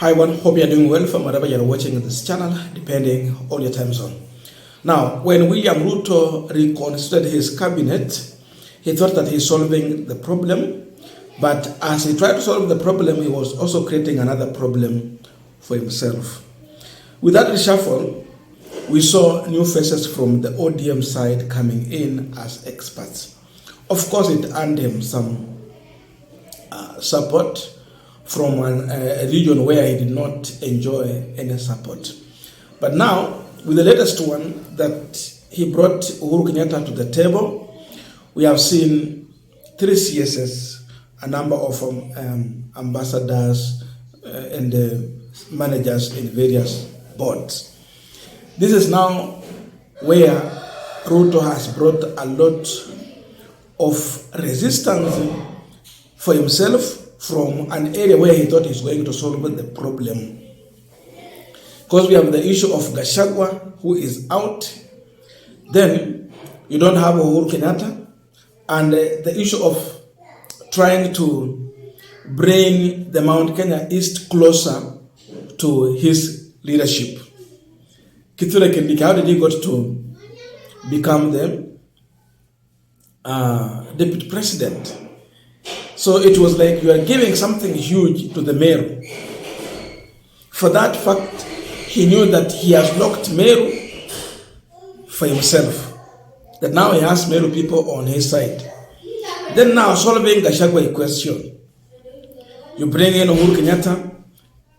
Hi everyone, hope you are doing well from wherever you are watching this channel, depending on your time zone. Now, when William Ruto reconstituted his cabinet, he thought that he's solving the problem, but as he tried to solve the problem, he was also creating another problem for himself. With that reshuffle, we saw new faces from the ODM side coming in as experts. Of course, it earned him some support from a region where he did not enjoy any support. But now, with the latest one that he brought Uhuru Kenyatta to the table, we have seen 3 CSS, a number of ambassadors and managers in various boards. This is now where Ruto has brought a lot of resistance for himself from an area where he thought he's going to solve the problem. Because we have the issue of Gachagua, who is out. Then you don't have Uhuru Kenyatta. And the issue of trying to bring the Mount Kenya East closer to his leadership. Kithure Kindiki, how did he got to become the deputy president? So it was like you are giving something huge to the mayor. For that fact, he knew that he has locked Meru for himself. That now he has Meru people on his side. Then now solving the Gachagua question. You bring in Uhuru Kenyatta,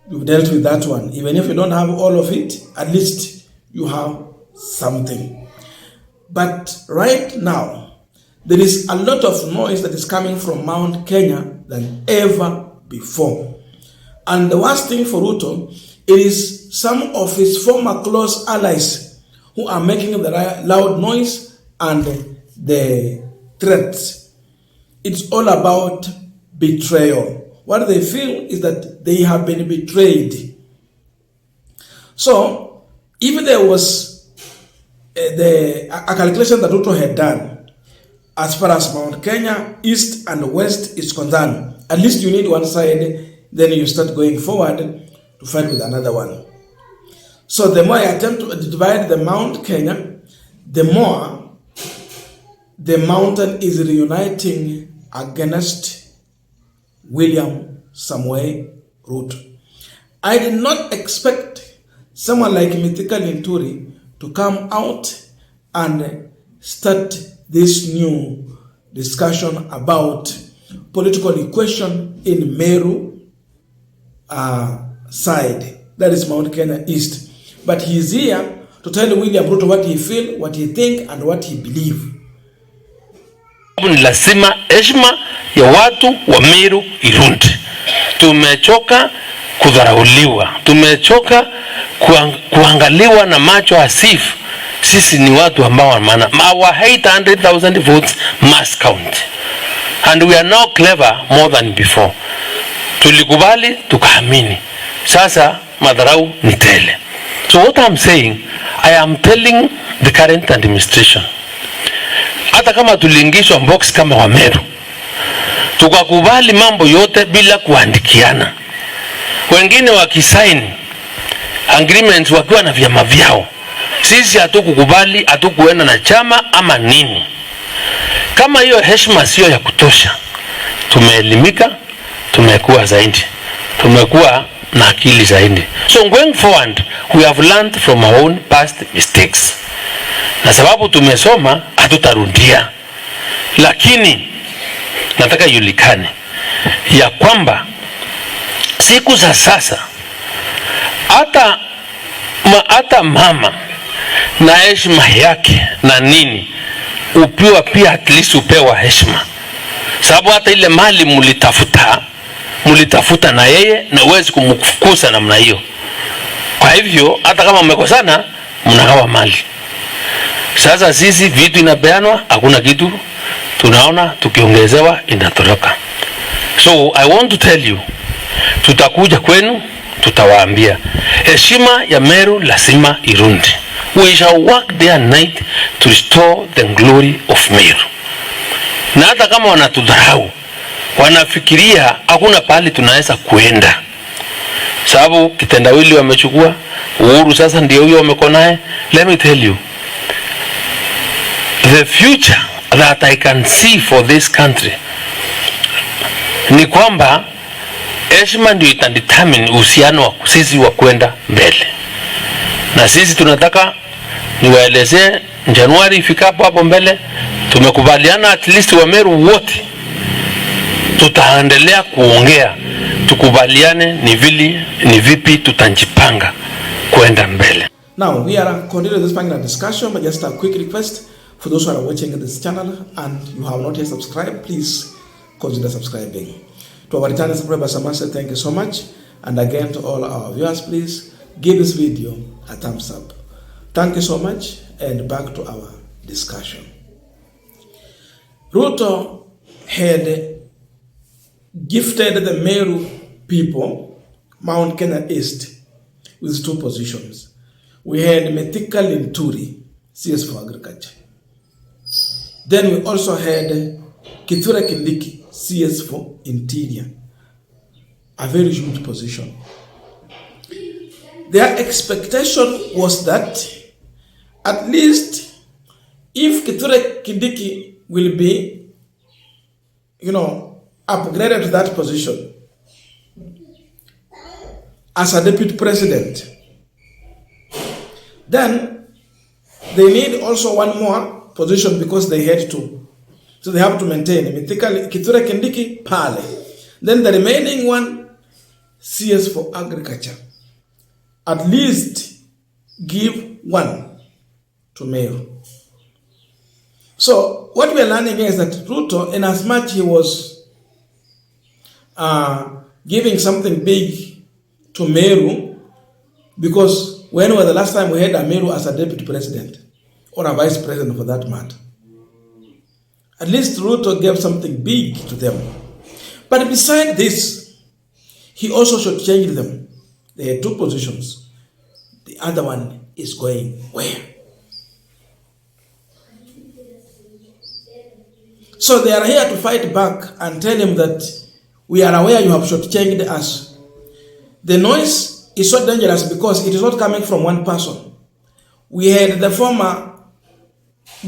you've dealt with that one. Even if you don't have all of it, at least you have something. But right now, there is a lot of noise that is coming from Mount Kenya than ever before. And the worst thing for Ruto, it is some of his former close allies who are making the loud noise and the threats. It's all about betrayal. What they feel is that they have been betrayed. So, if there was a calculation that Ruto had done, as far as Mount Kenya, East and West is concerned, at least you need one side, then you start going forward to fight with another one. So the more I attempt to divide the Mount Kenya, the more the mountain is reuniting against William Samoei Ruto. I did not expect someone like Mithika Linturi to come out and start this new discussion about political equation in Meru side, that is Mount Kenya East. But he is here to tell William Ruto what he feel, what he think, and what he believe. Ni lazima heshima ya watu wa Meru irudi. Tumechoka kudharauliwa, tumechoka kuangaliwa na macho hasifu. Sisi ni watu ambao wana our 800,000 votes must count, and we are now clever more than before. Tulikubali tukaamini, sasa madharau ni tele. So what I'm saying, I am telling the current administration, hata kama tuliingishwa box kama wa Meru, tukakubali mambo yote bila kuandikiana, wengine wakisign agreements wakiwa na vyama vyao, sisi hatukukubali, hatukuenda na chama ama nini. Kama hiyo heshima sio ya kutosha, tumeelimika, tumekuwa zaidi, tumekuwa na akili zaidi. So going forward, we have learned from our own past mistakes. Na sababu tumesoma, hatutarudia. Lakini nataka yulikane ya kwamba siku za sasa hata mama na heshima yake na nini upiwa pia, at least upewa heshima, sababu hata ile mali mulitafuta na yeye, na uwezi kumfukuza namna hiyo. Kwa hivyo hata kama mmekosana, mnagawa mali. Sasa sisi vitu inapeanwa, hakuna kitu tunaona, tukiongezewa inatoroka. So I want to tell you, tutakuja kwenu, tutawaambia heshima ya Meru lazima irundi. We shall work day and night to restore the glory of Meru. Na hata kama wanatudharau, wanafikiria hakuna pahali tunaweza kuenda, sababu kitendawili wamechukua. Uhuru sasa ndio huyo wameko naye. Let me tell you, the future that I can see for this country ni kwamba heshima ndio itadetermine uhusiano wa sisi wa kwenda mbele. Na sisi tunataka niwaelezee, Januari ifikapo hapo mbele tumekubaliana at least wa Meru wote tutaendelea kuongea, tukubaliane ni vipi tutajipanga kwenda mbele. Now we are continuing this panel discussion, but just a quick request for those who are watching this channel and you have not yet subscribed, please consider subscribing. To our returning subscribers, I must say thank you so much, and again to all our viewers, please give this video a thumbs up. Thank you so much, and back to our discussion. Ruto had gifted the Meru people Mount Kenya East with 2 positions. We had Methika Linturi, CS for Agriculture. Then we also had Kithure Kindiki, CS for Interior. A very huge position. Their expectation was that at least if Kithure Kindiki will be, upgraded to that position as a deputy president, then they need also one more position because they had 2. So they have to maintain Kithure Kindiki pale. Then the remaining one, CS for Agriculture. At least give 1 to Meru. So what we are learning here is that Ruto, in as much he was giving something big to Meru, because when was the last time we had a Meru as a deputy president or a vice president for that matter? At least Ruto gave something big to them. But beside this, he also should change them. They had 2 positions. The other one is going where? So they are here to fight back and tell him that we are aware you have shortchanged us. The noise is so dangerous because it is not coming from one person. We had the former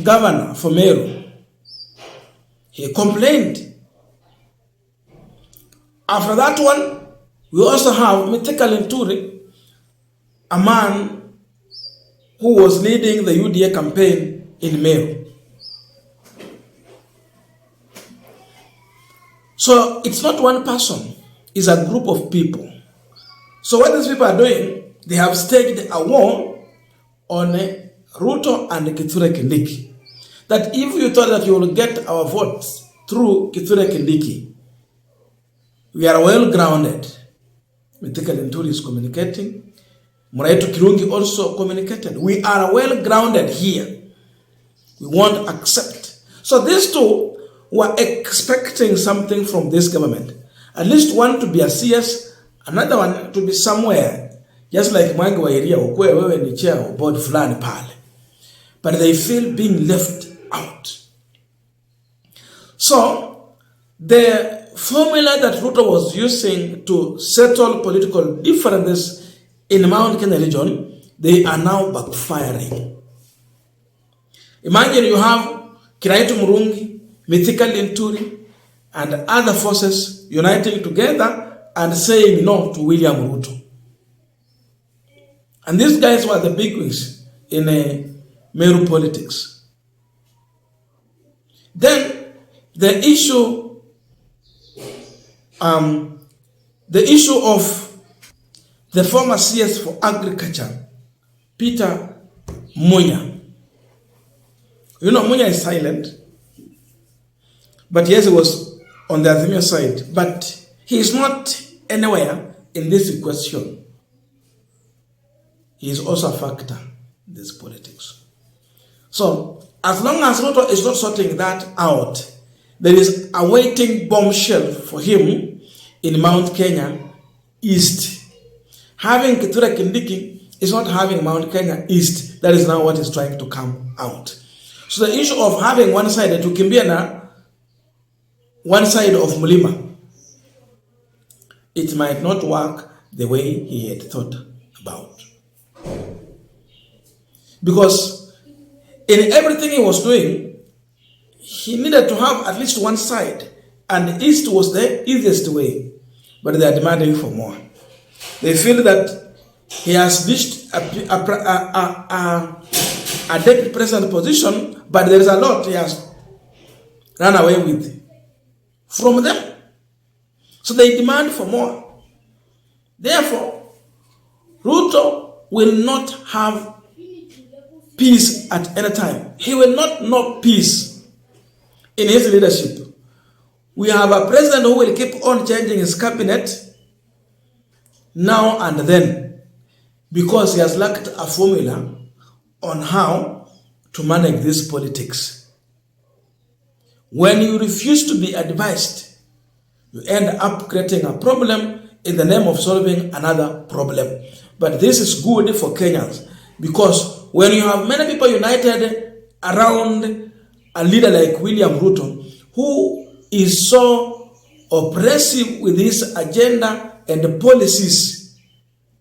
governor for Meru. He complained. After that one, we also have Methika Linturi, a man who was leading the UDA campaign in Meru. So it's not one person, it's a group of people. So what these people are doing, they have staged a war on Ruto and Kithure Kindiki. That if you thought that you will get our votes through Kithure Kindiki, we are well grounded. Methika Linturi is communicating. Muraitu Kirungi also communicated. We are well grounded here. We won't accept. So these 2 were expecting something from this government. At least one to be a CS, another one to be somewhere. Just like Mwangi wa area, ukwe wewe ni chair or board fulani pale. But they feel being left out. So, the formula that Ruto was using to settle political differences in Mount Kenya region, they are now backfiring. Imagine you have Kiraitu Murungi, Methika Linturi, and other forces uniting together and saying no to William Ruto. And these guys were the bigwigs in Meru politics. Then the issue of the former CS for Agriculture, Peter Munya. Munya is silent. But yes, he was on the Azimio side. But he is not anywhere in this question. He is also a factor in this politics. So, as long as Ruto is not sorting that out, there is a waiting bombshell for him in Mount Kenya East. Having Kithure Kindiki is not having Mount Kenya East. That is now what is trying to come out. So the issue of having one side to Kimbiana, one side of Mulima, it might not work the way he had thought about. Because in everything he was doing, he needed to have at least one side, and east was the easiest way. But they are demanding for more. They feel that he has reached a deputy president position, but there is a lot he has run away with from them. So they demand for more. Therefore, Ruto will not have peace at any time. He will not know peace in his leadership. We have a president who will keep on changing his cabinet now and then because he has lacked a formula on how to manage this politics. When you refuse to be advised, you end up creating a problem in the name of solving another problem. But this is good for Kenyans because when you have many people united around a leader like William Ruto, who is so oppressive with his agenda and the policies,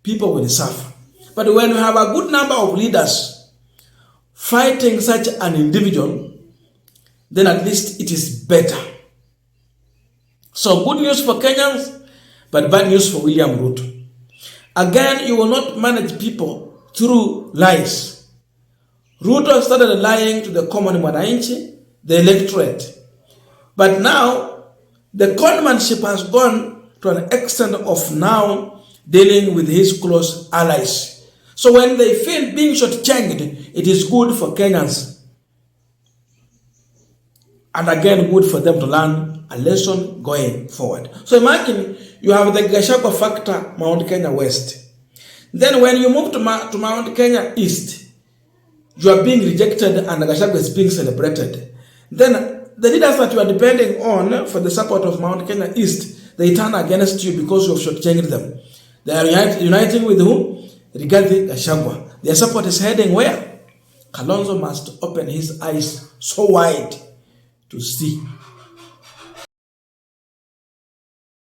people will suffer. But when you have a good number of leaders fighting such an individual, then at least it is better. So good news for Kenyans, but bad news for William Ruto. Again, you will not manage people through lies. Ruto started lying to the common mwananchi, the electorate. But now, the conmanship has gone to an extent of now dealing with his close allies. So when they feel being shortchanged, it is good for Kenyans. And again, good for them to learn a lesson going forward. So imagine you have the Gachagua factor, Mount Kenya West. Then when you move to Mount Kenya East, you are being rejected and Gachagua is being celebrated. Then the leaders that you are depending on for the support of Mount Kenya East, they turn against you because you have shortchanged them. They are uniting with who? Regarding Gachagua. Their support is heading where? Kalonzo must open his eyes so wide to see